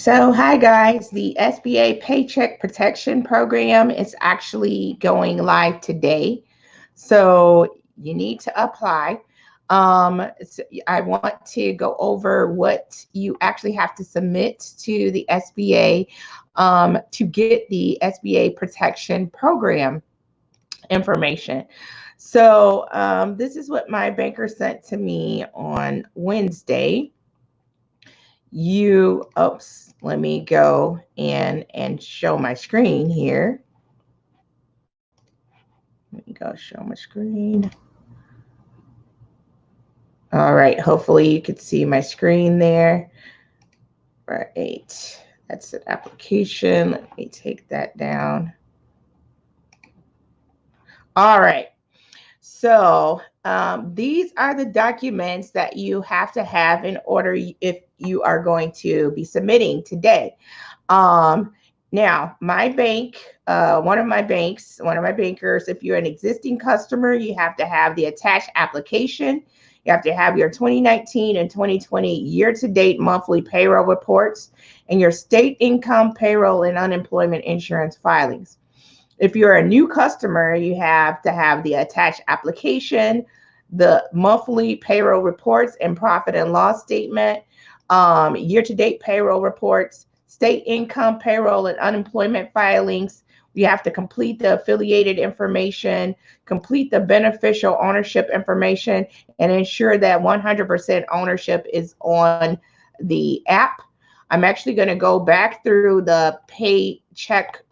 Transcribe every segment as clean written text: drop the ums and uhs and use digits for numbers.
So, hi guys, the SBA Paycheck Protection Program is actually going live today. So, you need to apply. I want to go over what you actually have to submit to the SBA to get the SBA Protection Program information. So, this is what my banker sent to me on Wednesday. Let me go in and show my screen here. Let me go show my screen. All right, hopefully you can see my screen there. Right, that's an application. Let me take that down. All right, so these are the documents that you have to have in order if you are going to be submitting today. Now, my bank, one of my bankers, if you're an existing customer, you have to have the attached application. You have to have your 2019 and 2020 year-to-date monthly payroll reports and your state income, payroll, and unemployment insurance filings. If you're a new customer, you have to have the attached application, the monthly payroll reports and profit and loss statement, year-to-date payroll reports, state income, payroll, and unemployment filings. You have to complete the affiliated information, complete the beneficial ownership information, and ensure that 100% ownership is on the app. I'm actually going to go back through the Paycheck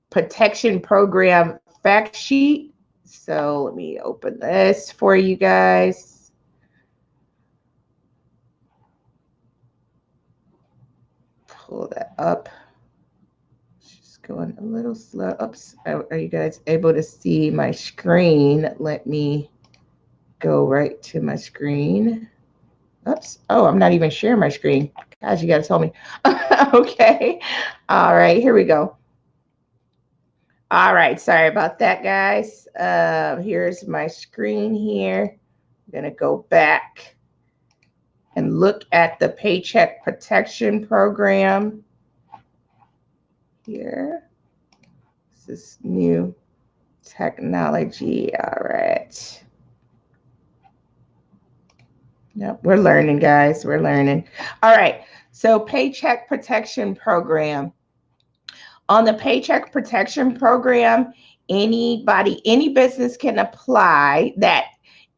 Protection Program fact sheet. So let me open this for you guys. Pull that up. Just going a little slow. Oops. Are you guys able to see my screen? Let me go right to my screen. Oops. Oh, I'm not even sharing my screen. Gosh, you got to tell me. Okay. All right. Here we go. All right. Sorry about that, guys. Here's my screen here. I'm going to go back and look at the Paycheck Protection Program here. This is new technology. All right. Yep, we're learning, guys. We're learning. All right. So Paycheck Protection Program. On the Paycheck Protection Program, any business can apply that,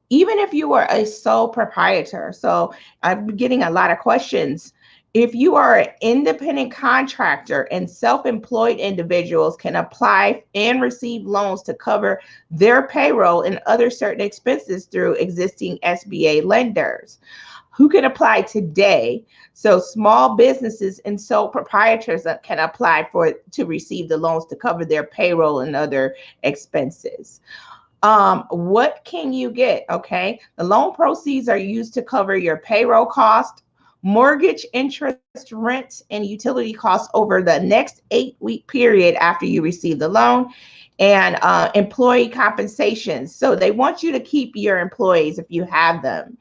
even if you are a sole proprietor. So I'm getting a lot of questions. If you are an independent contractor and self-employed individuals can apply and receive loans to cover their payroll and other certain expenses through existing SBA lenders. Who can apply today? So small businesses and sole proprietors can apply to receive the loans to cover their payroll and other expenses. What can you get? Okay, the loan proceeds are used to cover your payroll cost, mortgage, interest, rent, and utility costs over the next 8-week period after you receive the loan, and employee compensations. So they want you to keep your employees if you have them.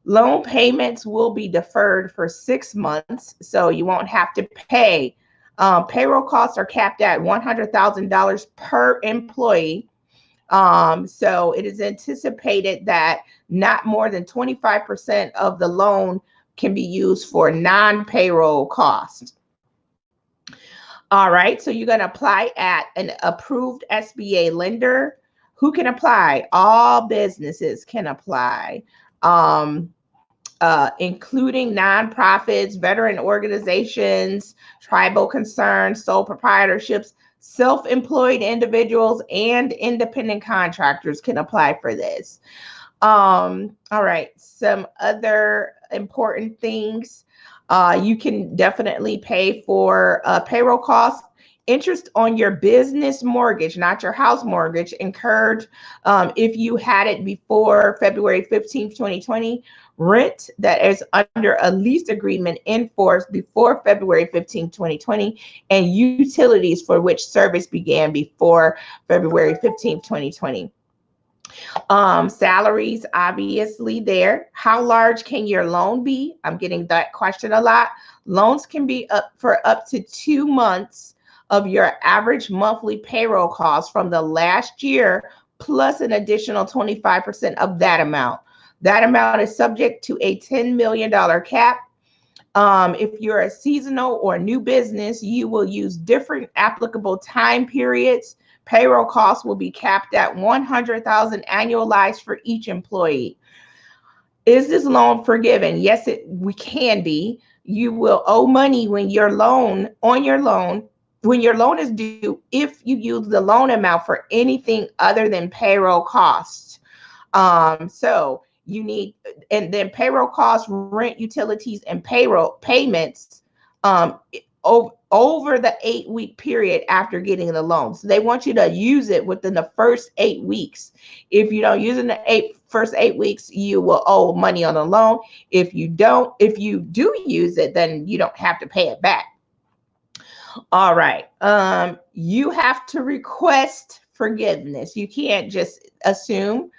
Loan payments will be deferred for 6 months, so you won't have to pay. Payroll costs are capped at $100,000 per employee. So it is anticipated that not more than 25% of the loan can be used for non-payroll costs. All right, so you're going to apply at an approved SBA lender. Who can apply? All businesses can apply, including nonprofits, veteran organizations, tribal concerns, sole proprietorships, self-employed individuals, and independent contractors can apply for this. All right, some other important things. You can definitely pay for payroll costs, interest on your business mortgage, not your house mortgage, incurred if you had it before February 15th, 2020, rent that is under a lease agreement in force before February 15th, 2020, and utilities for which service began before February 15th, 2020. Salaries, obviously there. How large can your loan be? I'm getting that question a lot. Loans can be up for up to 2 months of your average monthly payroll costs from the last year, plus an additional 25% of that amount. That amount is subject to a $10 million cap. If you're a seasonal or new business, you will use different applicable time periods. Payroll costs will be capped at 100,000 annualized for each employee. Is this loan forgiven? Yes, we can be. You will owe money when your loan is due if you use the loan amount for anything other than payroll costs. So you need, and then payroll costs, rent, utilities, and payroll payments over the 8-week period after getting the loan. So they want you to use it within the first 8 weeks. If you don't use it in the first 8 weeks, you will owe money on the loan. If you do use it, then you don't have to pay it back. All right. You have to request forgiveness. You can't just assume.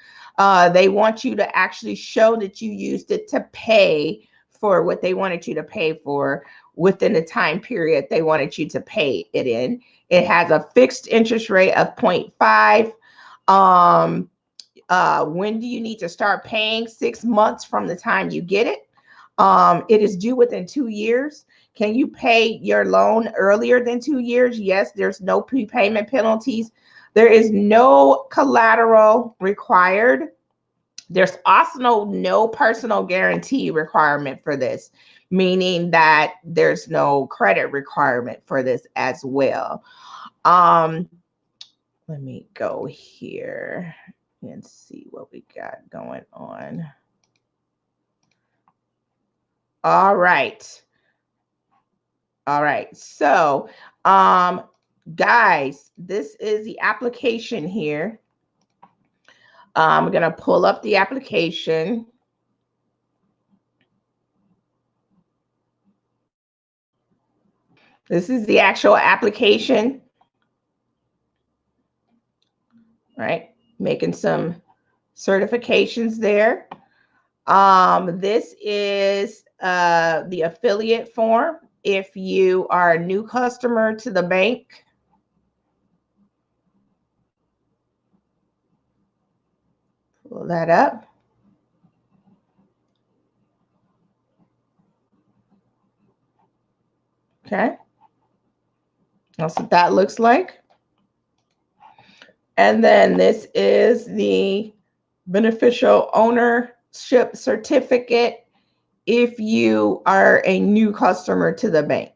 They want you to actually show that you used it to pay for what they wanted you to pay for within the time period they wanted you to pay it in. It has a fixed interest rate of 0.5. When do you need to start paying? 6 months from the time you get it. It is due within 2 years. Can you pay your loan earlier than 2 years? Yes, there's no prepayment penalties. There is no collateral required. There's also no personal guarantee requirement for this, meaning that there's no credit requirement for this as well. Let me go here and see what we got going on. All right. All right. So, guys, this is the application here. I'm going to pull up the application. This is the actual application. Right? Making some certifications there. This is the affiliate form. If you are a new customer to the bank, pull that up. Okay. That's what that looks like. And then this is the beneficial ownership certificate if you are a new customer to the bank.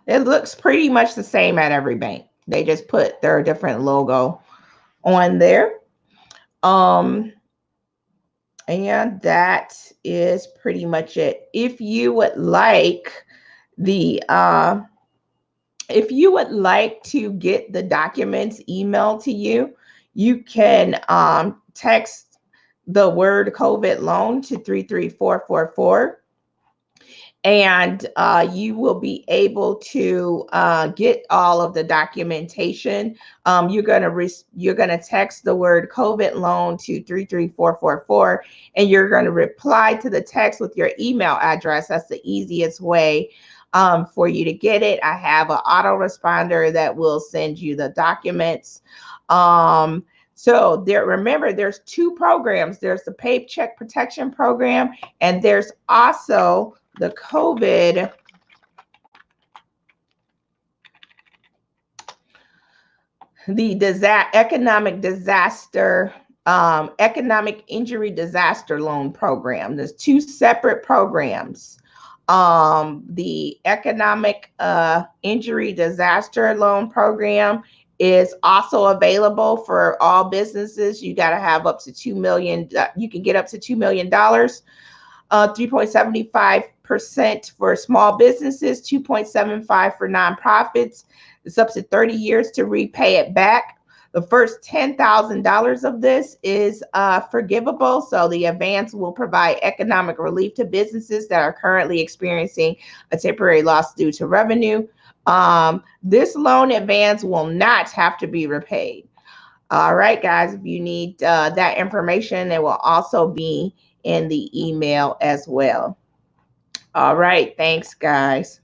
It looks pretty much the same at every bank. They just put their different logo on there. And that is pretty much it. If you would like to get the documents emailed to you, you can text the word COVID loan to 33444. And you will be able to get all of the documentation. You're gonna text the word COVID loan to 33444, and you're gonna reply to the text with your email address. That's the easiest way for you to get it. I have an autoresponder that will send you the documents. So remember, there's 2 programs. There's the Paycheck Protection Program, and there's also the COVID economic injury disaster loan program. There's 2 separate programs. The economic injury disaster loan program is also available for all businesses. You got to have up to $2 million. You can get up to $2 million. 3.75% for small businesses, 2.75% for nonprofits. It's up to 30 years to repay it back. The first $10,000 of this is forgivable. So the advance will provide economic relief to businesses that are currently experiencing a temporary loss due to revenue. This loan advance will not have to be repaid. All right, guys, if you need that information, it will also be in the email as well. All right, thanks, guys.